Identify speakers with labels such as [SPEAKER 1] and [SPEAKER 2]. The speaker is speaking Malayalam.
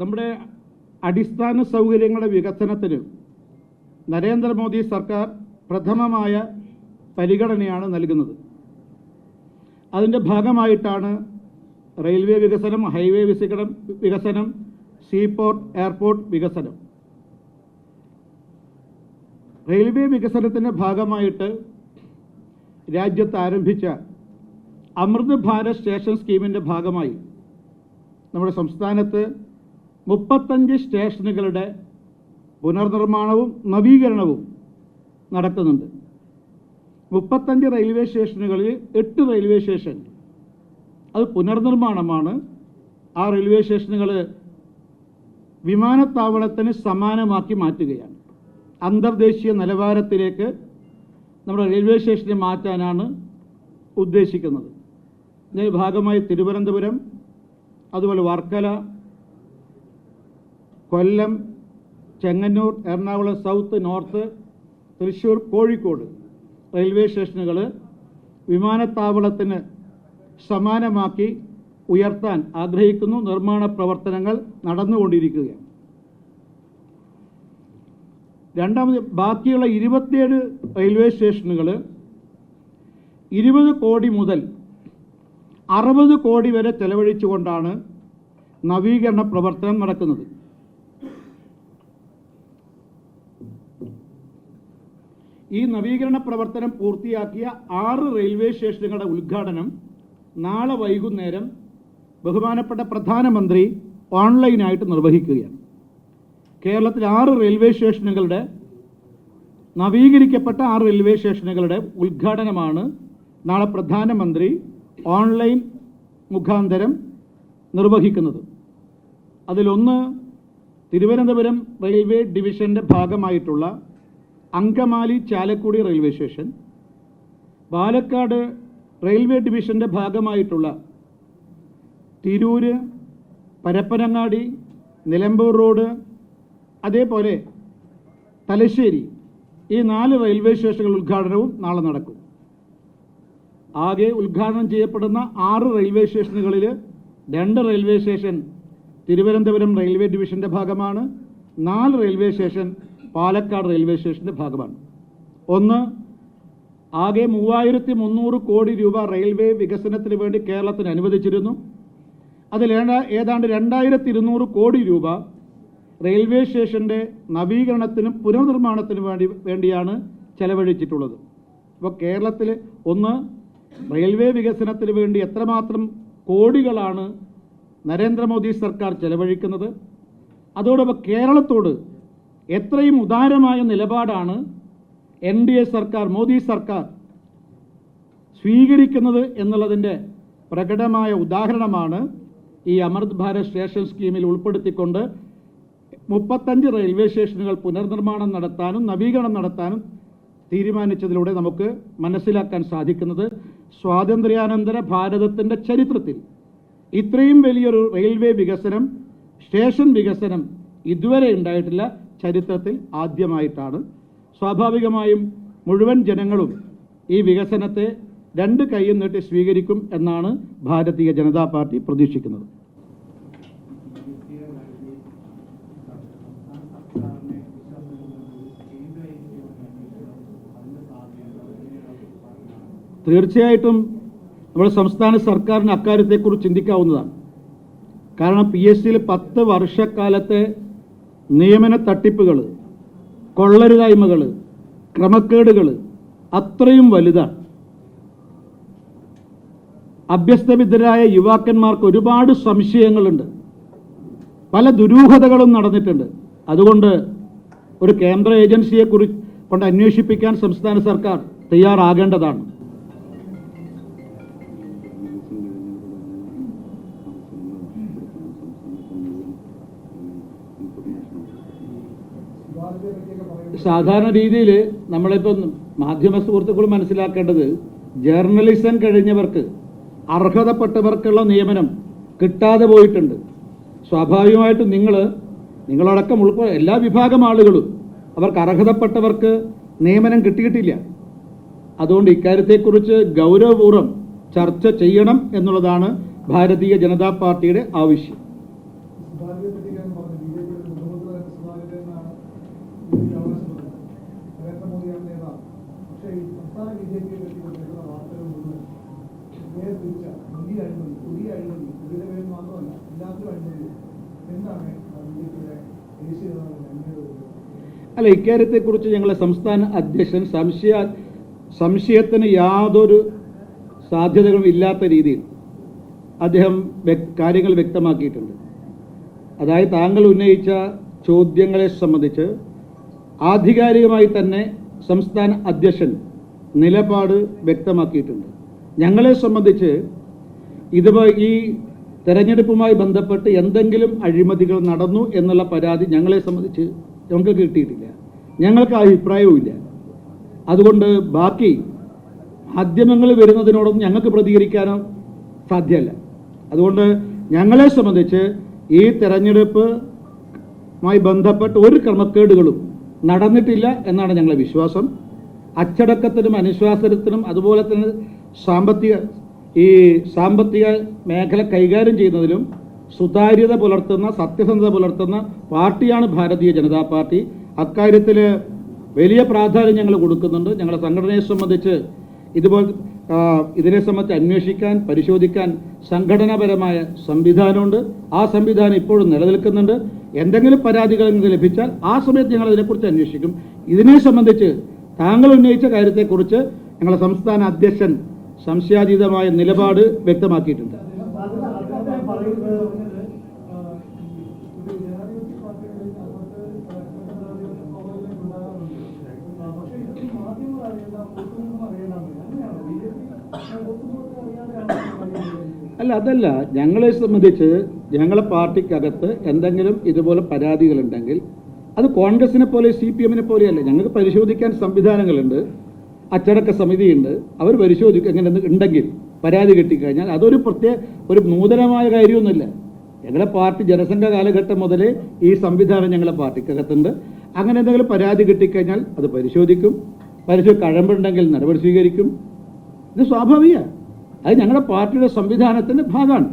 [SPEAKER 1] നമ്മുടെ അടിസ്ഥാന സൗകര്യങ്ങളുടെ വികസനത്തിന് നരേന്ദ്രമോദി സർക്കാർ പ്രഥമമായ പരിഗണനയാണ് നൽകുന്നത്. അതിൻ്റെ ഭാഗമായിട്ടാണ് റെയിൽവേ വികസനം, ഹൈവേ വികസനം, സീപോർട്ട്, എയർപോർട്ട് വികസനം. റെയിൽവേ വികസനത്തിൻ്റെ ഭാഗമായിട്ട് രാജ്യത്ത് ആരംഭിച്ച അമൃത് ഭാരത് സ്റ്റേഷൻ സ്കീമിൻ്റെ ഭാഗമായി നമ്മുടെ സംസ്ഥാനത്ത് 35 സ്റ്റേഷനുകളുടെ പുനർനിർമ്മാണവും നവീകരണവും നടക്കുന്നുണ്ട്. 35 റെയിൽവേ സ്റ്റേഷനുകളിൽ 8 റെയിൽവേ സ്റ്റേഷൻ അത് പുനർനിർമ്മാണമാണ്. ആ റെയിൽവേ സ്റ്റേഷനുകൾ വിമാനത്താവളത്തിന് സമാനമാക്കി മാറ്റുകയാണ്. അന്തർദേശീയ നിലവാരത്തിലേക്ക് നമ്മുടെ റെയിൽവേ സ്റ്റേഷനെ മാറ്റാനാണ് ഉദ്ദേശിക്കുന്നത്. ഇതിൻ്റെ ഭാഗമായി തിരുവനന്തപുരം, അതുപോലെ Varkala, Kollam, Chengannur, Ernakulam south, north, Thrissur, Kozhikode railway സ്റ്റേഷനുകൾ വിമാനത്താവളത്തിന് സമാനമാക്കി ഉയർത്താൻ ആഗ്രഹിക്കുന്നു. നിർമ്മാണ പ്രവർത്തനങ്ങൾ നടന്നുകൊണ്ടിരിക്കുകയാണ്. രണ്ടാമത് ബാക്കിയുള്ള 27 റെയിൽവേ സ്റ്റേഷനുകൾ 20 കോടി മുതൽ 60 കോടി വരെ ചെലവഴിച്ചുകൊണ്ടാണ് നവീകരണ പ്രവർത്തനം നടക്കുന്നത്. ഈ നവീകരണ പ്രവർത്തനം പൂർത്തിയാക്കിയ 6 റെയിൽവേ സ്റ്റേഷനുകളുടെ ഉദ്ഘാടനം നാളെ വൈകുന്നേരം ബഹുമാനപ്പെട്ട പ്രധാനമന്ത്രി ഓൺലൈനായിട്ട് നിർവഹിക്കുകയാണ്. കേരളത്തിൽ 6 റെയിൽവേ സ്റ്റേഷനുകളുടെ നവീകരിക്കപ്പെട്ട 6 റെയിൽവേ സ്റ്റേഷനുകളുടെ ഉദ്ഘാടനമാണ് നാളെ പ്രധാനമന്ത്രി ഓൺലൈൻ മുഖാന്തരം നിർവഹിക്കുന്നത്. അതിലൊന്ന് തിരുവനന്തപുരം റെയിൽവേ ഡിവിഷൻ്റെ ഭാഗമായിട്ടുള്ള Angamaly Chalakudy railway station, Palakkad railway ഡിവിഷൻ്റെ ഭാഗമായിട്ടുള്ള തിരൂര്, പരപ്പനങ്ങാടി, നിലമ്പൂർ റോഡ്, അതേപോലെ തലശ്ശേരി, ഈ 4 റെയിൽവേ സ്റ്റേഷനുകൾ ഉദ്ഘാടനവും നാളെ നടക്കും. ആകെ ഉദ്ഘാടനം ചെയ്യപ്പെടുന്ന 6 റെയിൽവേ സ്റ്റേഷനുകളിൽ 2 റെയിൽവേ സ്റ്റേഷൻ തിരുവനന്തപുരം റെയിൽവേ ഡിവിഷൻ്റെ ഭാഗമാണ്. 4 റെയിൽവേ സ്റ്റേഷൻ പാലക്കാട് റെയിൽവേ സ്റ്റേഷൻ്റെ ഭാഗമാണ്. ഒന്ന്, ആകെ 3300 കോടി രൂപ റെയിൽവേ വികസനത്തിന് വേണ്ടി കേരളത്തിന് അനുവദിച്ചിരുന്നു. അതിൽ ഏതാണ്ട് 2200 കോടി രൂപ റെയിൽവേ സ്റ്റേഷൻ്റെ നവീകരണത്തിനും പുനർനിർമ്മാണത്തിനും വേണ്ടിയാണ് ചെലവഴിച്ചിട്ടുള്ളത്. അപ്പോൾ കേരളത്തിൽ ഒന്ന്, റെയിൽവേ വികസനത്തിന് വേണ്ടി എത്രമാത്രം കോടികളാണ് നരേന്ദ്രമോദി സർക്കാർ ചെലവഴിക്കുന്നത്, അതോടൊപ്പം കേരളത്തോട് എത്രയും ഉദാരമായ നിലപാടാണ് NDA സർക്കാർ, മോദി സർക്കാർ സ്വീകരിക്കുന്നത് എന്നുള്ളതിൻ്റെ പ്രകടമായ ഉദാഹരണമാണ് ഈ അമൃത് ഭാരത് സ്റ്റേഷൻ സ്കീമിൽ ഉൾപ്പെടുത്തിക്കൊണ്ട് 35 റെയിൽവേ സ്റ്റേഷനുകൾ പുനർനിർമ്മാണം നടത്താനും നവീകരണം നടത്താനും തീരുമാനിച്ചതിലൂടെ നമുക്ക് മനസ്സിലാക്കാൻ സാധിക്കുന്നത് സ്വാതന്ത്ര്യാനന്തര ഭാരതത്തിൻ്റെ ചരിത്രത്തിൽ ഇത്രയും വലിയൊരു റെയിൽവേ വികസനം, സ്റ്റേഷൻ വികസനം ഇതുവരെ ഉണ്ടായിട്ടില്ല. ചരിത്രത്തിൽ ആദ്യമായിട്ടാണ്. സ്വാഭാവികമായും മുഴുവൻ ജനങ്ങളും ഈ വികസനത്തെ 2 കൈയും നീട്ടി സ്വീകരിക്കും എന്നാണ് ഭാരതീയ ജനതാ പാർട്ടി പ്രതീക്ഷിക്കുന്നത്. തീർച്ചയായിട്ടും നമ്മുടെ സംസ്ഥാന സർക്കാരിന് അക്കാര്യത്തെക്കുറിച്ച് ചിന്തിക്കാവുന്നതാണ്. കാരണം PSCയിൽ 10 വർഷക്കാലത്തെ നിയമന തട്ടിപ്പുകൾ, കൊള്ളരുതായ്മകൾ, ക്രമക്കേടുകൾ അത്രയും വലുതാണ്. അഭ്യസ്തവിദ്യരായ യുവാക്കന്മാർക്ക് ഒരുപാട് സംശയങ്ങളുണ്ട്, പല ദുരൂഹതകളും നടന്നിട്ടുണ്ട്. അതുകൊണ്ട് ഒരു കേന്ദ്ര ഏജൻസിയെ കൊണ്ട് അന്വേഷിപ്പിക്കാൻ സംസ്ഥാന സർക്കാർ തയ്യാറാകേണ്ടതാണ്. സാധാരണ രീതിയിൽ നമ്മളിപ്പോൾ മാധ്യമ സുഹൃത്തുക്കൾ മനസ്സിലാക്കേണ്ടത്, ജേർണലിസം കഴിഞ്ഞവർക്ക്, അർഹതപ്പെട്ടവർക്കുള്ള നിയമനം കിട്ടാതെ പോയിട്ടുണ്ട്. സ്വാഭാവികമായിട്ടും നിങ്ങളടക്കം എല്ലാ വിഭാഗം ആളുകളും അവർക്ക് അർഹതപ്പെട്ടവർക്ക് നിയമനം കിട്ടിയിട്ടില്ല. അതുകൊണ്ട് ഇക്കാര്യത്തെക്കുറിച്ച് ഗൗരവപൂർവ്വം ചർച്ച ചെയ്യണം എന്നുള്ളതാണ് ഭാരതീയ ജനതാ പാർട്ടിയുടെ ആവശ്യം.
[SPEAKER 2] എന്ന് പറഞ്ഞു ബിജെപിയുടെ മുഖ്യമന്ത്രി സുധാകരനാണ് ആവശ്യപ്പെടുന്നത്. നരേന്ദ്രമോദിയാണ് നേതാവ്. പക്ഷേ ഈ സംസ്ഥാന ബിജെപിയെ പറ്റി കേൾക്കുന്ന വാർത്തകൾ മുഴുവൻ നേരെ തിരിച്ച പുതിയ അഴിമതി, പുതിയ അഴിമതി, പുതിയ പേര് മാത്രമല്ല എല്ലാത്തിലും അഴിമതി. എന്താണ് ബിജെപിയുടെ ദേശീയ നേതാവിന്റെ അന്വേഷണം?
[SPEAKER 1] അല്ല, ഇക്കാര്യത്തെക്കുറിച്ച് ഞങ്ങളെ സംസ്ഥാന അധ്യക്ഷൻ സംശയത്തിന് യാതൊരു സാധ്യതകളും ഇല്ലാത്ത രീതിയിൽ അദ്ദേഹം കാര്യങ്ങൾ വ്യക്തമാക്കിയിട്ടുണ്ട്. അതായത് താങ്കൾ ഉന്നയിച്ച ചോദ്യങ്ങളെ സംബന്ധിച്ച് ആധികാരികമായി തന്നെ സംസ്ഥാന അധ്യക്ഷൻ നിലപാട് വ്യക്തമാക്കിയിട്ടുണ്ട്. ഞങ്ങളെ സംബന്ധിച്ച് ഈ തെരഞ്ഞെടുപ്പുമായി ബന്ധപ്പെട്ട് എന്തെങ്കിലും അഴിമതികൾ നടന്നു എന്നുള്ള പരാതി ഞങ്ങളെ സംബന്ധിച്ച് ഞങ്ങൾക്ക് കിട്ടിയിട്ടില്ല, ഞങ്ങൾക്ക് അഭിപ്രായവുമില്ല. അതുകൊണ്ട് ബാക്കി മാധ്യമങ്ങൾ വരുന്നതിനോടൊന്നും ഞങ്ങൾക്ക് പ്രതികരിക്കാനോ സാധ്യമല്ല. അതുകൊണ്ട് ഞങ്ങളെ സംബന്ധിച്ച് ഈ തെരഞ്ഞെടുപ്പുമായി ബന്ധപ്പെട്ട് ഒരു ക്രമക്കേടുകളും നടന്നിട്ടില്ല എന്നാണ് ഞങ്ങളുടെ വിശ്വാസം. അച്ചടക്കത്തിനും അനുശാസനത്തിനും അതുപോലെ തന്നെ സാമ്പത്തിക മേഖല കൈകാര്യം ചെയ്യുന്നതിലും സുതാര്യത പുലർത്തുന്ന, സത്യസന്ധത പുലർത്തുന്ന പാർട്ടിയാണ് ഭാരതീയ ജനതാ പാർട്ടി. അക്കാര്യത്തിൽ വലിയ പ്രാധാന്യം ഞങ്ങൾ കൊടുക്കുന്നുണ്ട്. ഞങ്ങളുടെ സംഘടനയെ സംബന്ധിച്ച് ഇതിനെ സംബന്ധിച്ച് അന്വേഷിക്കാൻ, പരിശോധിക്കാൻ സംഘടനാപരമായ സംവിധാനമുണ്ട്. ആ സംവിധാനം ഇപ്പോഴും നിലനിൽക്കുന്നുണ്ട്. എന്തെങ്കിലും പരാതികൾ ലഭിച്ചാൽ ആ സമയത്ത് ഞങ്ങൾ ഇതിനെക്കുറിച്ച് അന്വേഷിക്കും. ഇതിനെ സംബന്ധിച്ച് താങ്കൾ ഉന്നയിച്ച കാര്യത്തെക്കുറിച്ച് ഞങ്ങളുടെ സംസ്ഥാന അധ്യക്ഷൻ സംശയാതീതമായ നിലപാട് വ്യക്തമാക്കിയിട്ടുണ്ട്. അല്ല, അതല്ല, ഞങ്ങളെ സംബന്ധിച്ച് ഞങ്ങളെ പാർട്ടിക്കകത്ത് എന്തെങ്കിലും ഇതുപോലെ പരാതികളുണ്ടെങ്കിൽ അത് കോൺഗ്രസിനെ പോലെ CPM-നെ പോലെയല്ല. ഞങ്ങൾക്ക് പരിശോധിക്കാൻ സംവിധാനങ്ങളുണ്ട്, അച്ചടക്ക സമിതിയുണ്ട്. അവർ പരിശോധിക്കും. എങ്ങനെ ഉണ്ടെങ്കിൽ പരാതി കിട്ടിക്കഴിഞ്ഞാൽ അതൊരു ഒരു നൂതനമായ കാര്യമൊന്നുമില്ല. ഞങ്ങളുടെ പാർട്ടി ജനസംഘ കാലഘട്ടം മുതലേ ഈ സംവിധാനം ഞങ്ങളുടെ പാർട്ടിക്കകത്തുണ്ട്. അങ്ങനെ എന്തെങ്കിലും പരാതി കിട്ടിക്കഴിഞ്ഞാൽ അത് പരിശോധിക്കും. കഴമ്പുണ്ടെങ്കിൽ നടപടി സ്വീകരിക്കും. ഇത് സ്വാഭാവികമാണ്. അത് ഞങ്ങളുടെ പാർട്ടിയുടെ സംവിധാനത്തിൻ്റെ ഭാഗമാണ്.